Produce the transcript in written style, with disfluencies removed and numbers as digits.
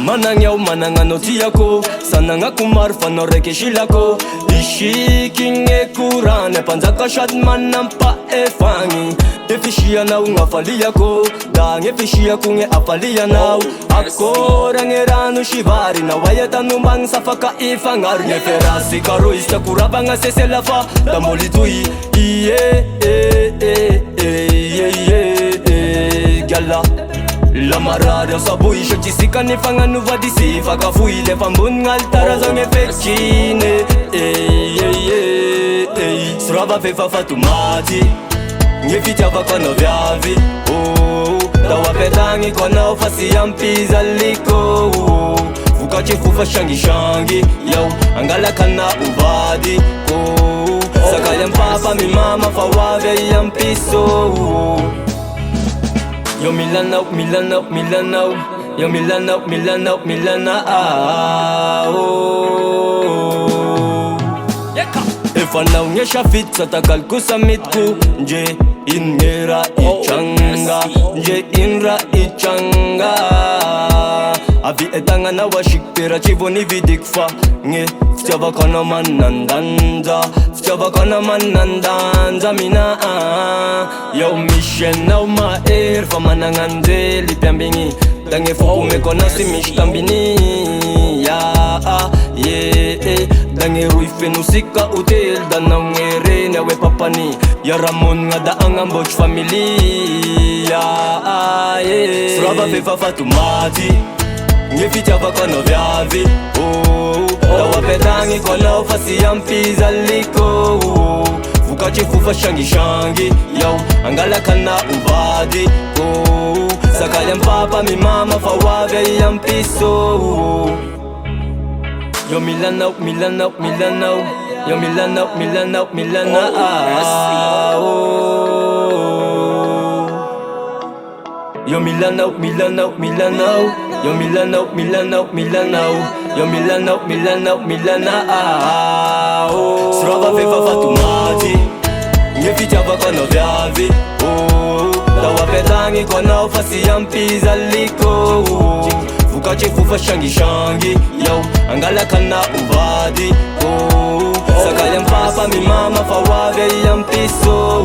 Manangyaw manangano tiako sanangako maro fanao raiky silako isikinge korany panjaka sady manampa-efagny efisianao gn'afaliako da gn'efisiako gne afalianao akory agne rano sivarinao ayatanombagny safaka ifagnaro gn'eferasy karo izy takoravagna seselafa da molitoy gala la marary ao saboy satritsika nefa gnanovady sy fakafoy lefa ambony gn'alitara zao gn'efekine sorava fefa fatomaty gne fitiavako anao viavy da apetagny ko anao fa sy ampizaliko vokatry fofa sangisangy yao angalakana ovady sakaly ampapa mimama fa hoavy ay ampiso yo milanao, milanao, milanao, yo milanao, milanao, milanao. Efa nao gne shafit sa tagal ko sa mitko nje inera ichanga nje inra ichanga avi etangana washikpera chivoni vidik fa nge fitiavako anao manandanja fitiavako anao manandanja mina yao mishenao mahery fa managnanjely mpiambigny da gne foko meko anao sy misy tambiny da gne roy fenosika hotely da nao gne reny aoe papany iaramonigna da agnambotry familia sorava fefa fatomaty gne fitiavako anao viavy da apetagny ko anao fa sy ampizaliko vokatry fofa sangisangy yao angalakana ovady sakaly ampapa mimama fa hoavy ay ampiso yo milanao, milanao, milanao, yo milanao, milanao, milanao. Yo milanao, milanao, milanao, yo milanao, milanao, milanao, yo milanao, milanao, milanao. Sorava fefa fatomaty gne fitiavako anao viavy da apetagny ko anao fa sy ampizaliko vokatry fofa sangisangy yao angalakana ovady sakaly ampapa mimama fa hoavy ay ampiso